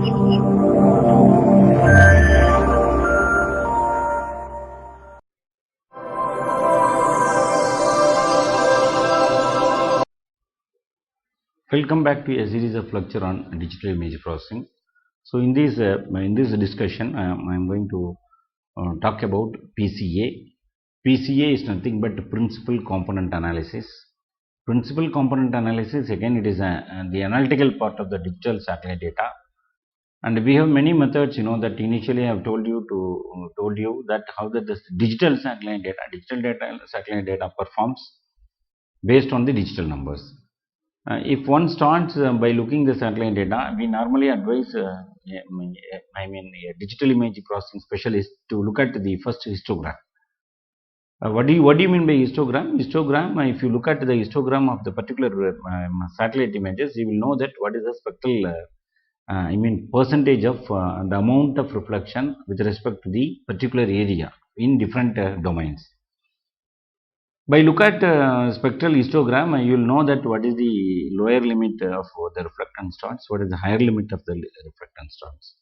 Welcome back to a series of lecture on digital image processing. So in this discussion, I am going to talk about PCA. PCA is nothing but principal component analysis. Principal component analysis, again, it is the analytical part of the digital satellite data, and we have many methods. That initially I have told you that how this digital satellite data performs based on the digital numbers. If one starts by looking the satellite data, we normally advise a digital image processing specialist to look at the first histogram. What do you mean by histogram? Histogram, if you look at the histogram of the particular satellite images, you will know that what is the spectral percentage of the amount of reflection with respect to the particular area in different domains. By look at spectral histogram, you will know that what is the lower limit of the reflectance starts, what is the higher limit of the reflectance starts.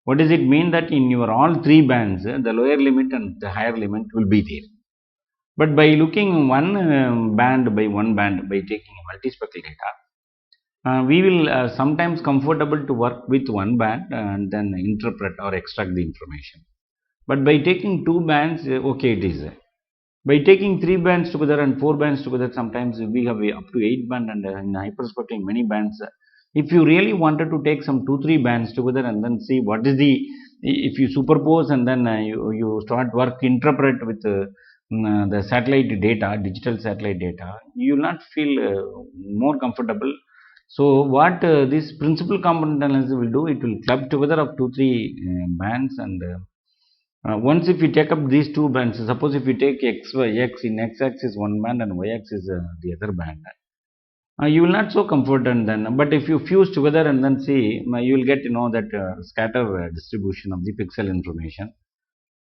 What does it mean? That in your all three bands, the lower limit and the higher limit will be there. But by looking one band by one band, by taking multispectral data, we will sometimes comfortable to work with one band and then interpret or extract the information. But by taking two bands, okay, it is. By taking three bands together and four bands together, sometimes we have up to 8 band, and in hyperspectral many bands. If you really wanted to take some 2-3 bands together and then see what is the, if you superpose and then you start work interpret with the satellite data, digital satellite data, you will not feel more comfortable. So what this principal component analysis will do, it will club together of 2-3 bands, and once if you take up these two bands, suppose if you take x in x-axis one band and y-axis the other band, you will not so comforted then. But if you fuse together and then see, you will get that scatter distribution of the pixel information.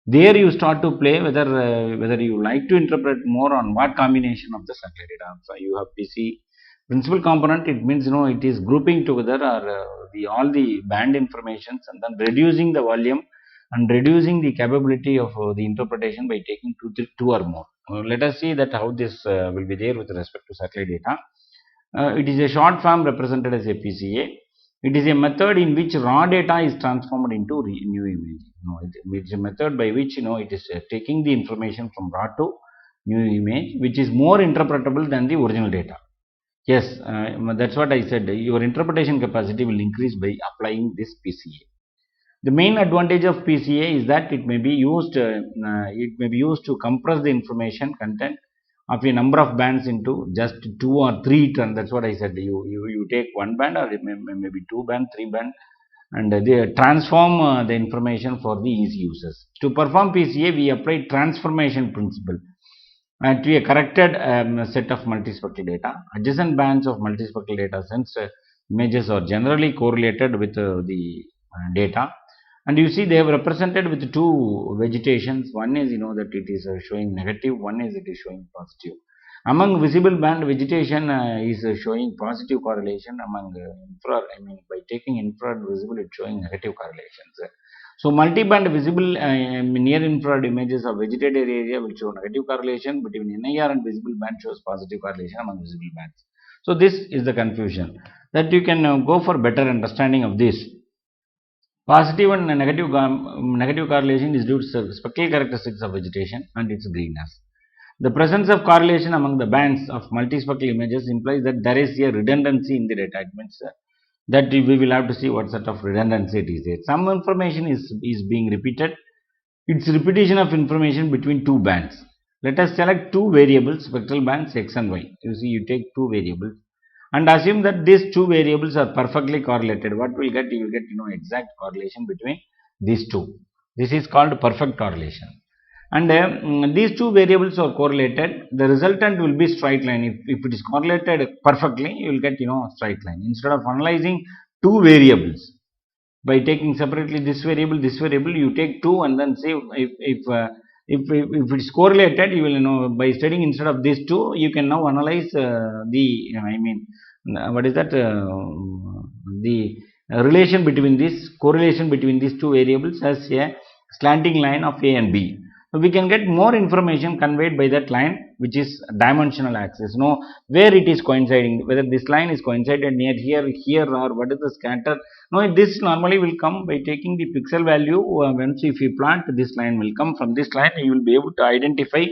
There you start to play whether you like to interpret more on what combination of the satellite data. So you have PC principal component. It means it is grouping together or all the band informations and then reducing the volume and reducing the capability of the interpretation by taking two or more. Let us see that how this will be there with respect to satellite data. It is a short form represented as a PCA. It is a method in which raw data is transformed into new image. It is a method by which it is taking the information from raw to new image, which is more interpretable than the original data. Yes, that's what I said. Your interpretation capacity will increase by applying this PCA. The main advantage of PCA is that it may be used to compress the information content of a number of bands into just 2 or 3 turns. That's what I said. You take one band or maybe 2 band, 3 band, and they transform the information for the easy users. To perform PCA, we apply transformation principle to a corrected set of multispectral data. Adjacent bands of multispectral data, since images are generally correlated with the data, and you see they have represented with two vegetations. One is that it is showing negative, one is it is showing positive. Among visible band, vegetation is showing positive correlation. Among infrared, by taking infrared visible, it's showing negative correlations. So multi-band visible near infrared images of vegetated area will show negative correlation, between NIR and visible band shows positive correlation among visible bands. So this is the confusion that you can go for better understanding of this. Positive and negative correlation is due to spectral characteristics of vegetation and its greenness. The presence of correlation among the bands of multispectral images implies that there is a redundancy in the data. It means that we will have to see what sort of redundancy it is there. Some information is being repeated. It's repetition of information between two bands. Let us select two variables, spectral bands x and y. You see, you take two variables and assume that these two variables are perfectly correlated. What will get? You will get exact correlation between these two. This is called perfect correlation. And these two variables are correlated. The resultant will be straight line. If it is correlated perfectly, you will get straight line. Instead of analyzing two variables by taking separately this variable, you take two and then see if it is correlated. You will by studying instead of these two, you can now analyze the what is that the relation between this correlation between these two variables as a slanting line of A and B. So we can get more information conveyed by that line, which is dimensional axis. Know where it is coinciding, whether this line is coincided near here, or what is the scatter. No, this normally will come by taking the pixel value. Once if you plot, this line will come from this line. You will be able to identify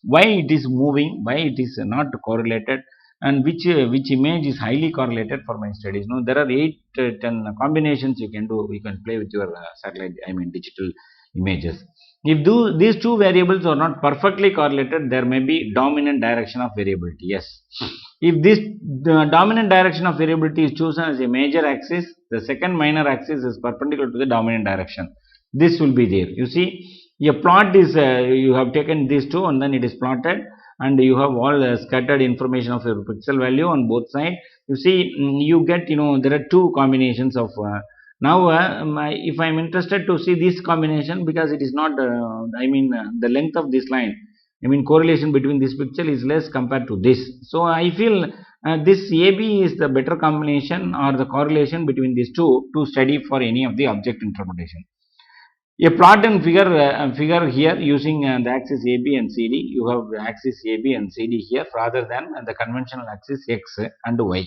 why it is moving, why it is not correlated, and which image is highly correlated for my studies. No, there are 8 10 combinations you can do. You can play with your satellite, I mean digital images. If these two variables are not perfectly correlated, there may be dominant direction of variability. Yes, if this the dominant direction of variability is chosen as a major axis, the second minor axis is perpendicular to the dominant direction. This will be there. You see, a plot is you have taken these two and then it is plotted, and you have all scattered information of your pixel value on both sides. You see, you get, there are two combinations of now if I am interested to see this combination, because it is not the length of this line, I mean correlation between this pixel is less compared to this, so I feel this AB is the better combination or the correlation between these two to study for any of the object interpretation. A plot and figure here using the axis AB and CD. You have the axis AB and CD here rather than the conventional axis X and Y.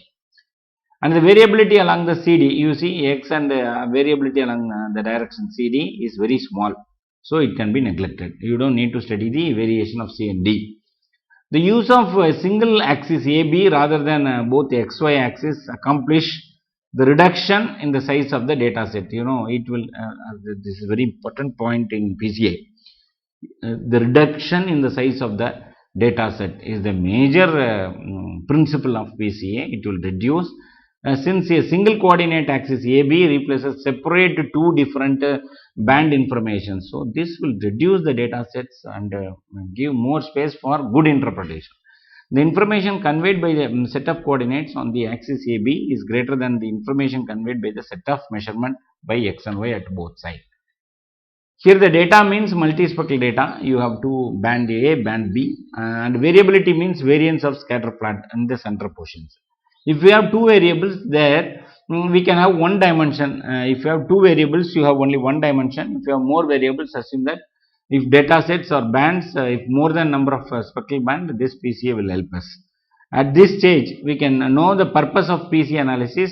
And the variability along the CD, you see X and variability along the direction CD is very small, so it can be neglected. You don't need to study the variation of C and D. The use of a single axis AB rather than both XY axis accomplish the reduction in the size of the data set. It will this is a very important point in PCA. The reduction in the size of the data set is the major principle of PCA. It will reduce since a single coordinate axis AB replaces separate two different band information. So this will reduce the data sets and give more space for good interpretation. The information conveyed by the set of coordinates on the axis AB is greater than the information conveyed by the set of measurement by X and Y at both sides. Here the data means multispectral data. You have two band A, band B, and variability means variance of scatter plot in the center portions. If we have two variables there, we can have one dimension. If you have two variables, you have only one dimension. If you have more variables, assume that if data sets or bands, if more than number of spectral band, this PCA will help us. At this stage, we can know the purpose of PCA analysis,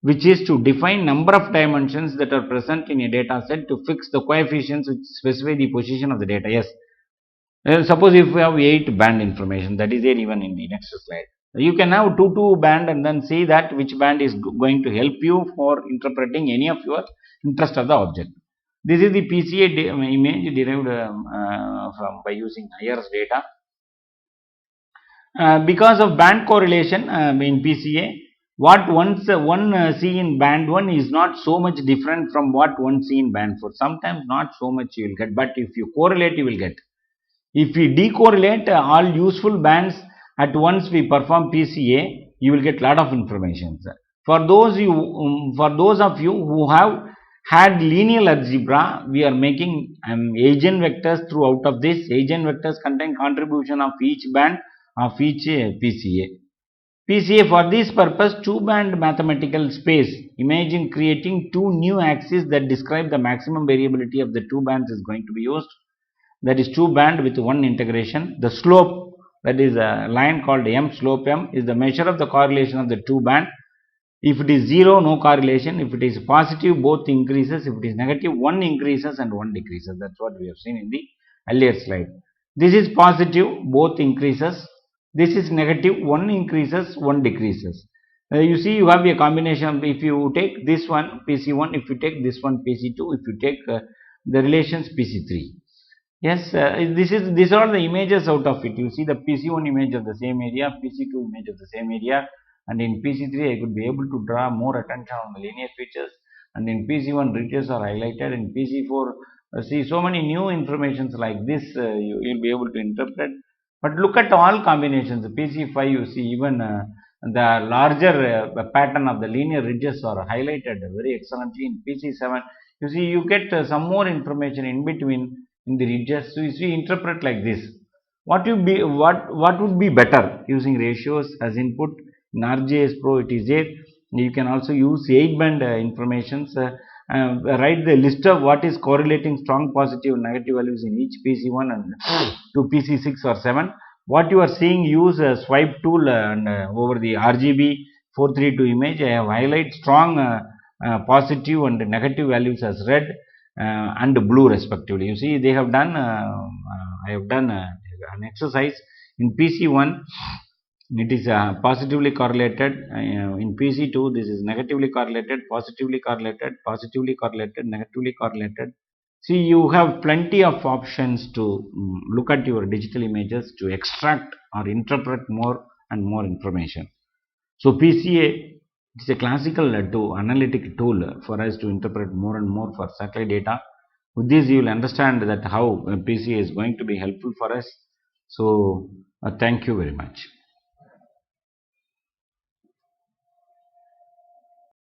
which is to define number of dimensions that are present in a data set to fix the coefficients which specify the position of the data. Yes, suppose if we have 8 band information, that is there even in the next slide. You can have 2 band and then see that which band is going to help you for interpreting any of your interest of the object. This is the PCA image derived from by using IRS data. Because of band correlation in PCA, what one see in band 1 is not so much different from what one see in band 4. Sometimes not so much you will get, but if you correlate, you will get. If we decorrelate all useful bands at once we perform PCA, you will get lot of information. For those of you who have had linear algebra, we are making eigenvectors throughout of this. Eigenvectors contain contribution of each band of each PCA. PCA for this purpose, two-band mathematical space. Imagine creating two new axes that describe the maximum variability of the two bands is going to be used. That is two band with one integration. The slope, that is a line called M, slope M, is the measure of the correlation of the two band. If it is 0, no correlation. If it is positive, both increases. If it is negative, one increases and one decreases. That's what we have seen in the earlier slide. This is positive, both increases. This is negative, one increases, one decreases. You see, you have a combination. If you take this one PC1, if you take this one PC2, if you take the relations PC3. Yes, these are the images out of it. You see the PC1 image of the same area, PC2 image of the same area, and in PC3 I could be able to draw more attention on the linear features, and in PC1 ridges are highlighted. In PC4, see so many new informations like this you'll be able to interpret. But look at all combinations. PC5, you see even the larger pattern of the linear ridges are highlighted very excellently. In PC7, you see you get some more information in between in the ridges. So if we interpret like this, what would be better using ratios as input in RGS Pro? It is there. You can also use 8 band informations. Write the list of what is correlating strong positive and negative values in each PC1 and to PC6 or 7. What you are seeing, use a swipe tool and over the RGB 432 image, I have highlight strong positive and negative values as red and blue respectively. You see, they have done. I have done an exercise in PC1. It is positively correlated. In PC2, this is negatively correlated, positively correlated, negatively correlated. See, you have plenty of options to look at your digital images to extract or interpret more and more information. So PCA is a classical analytic tool for us to interpret more and more for satellite data. With this, you will understand that how PCA is going to be helpful for us. So thank you very much.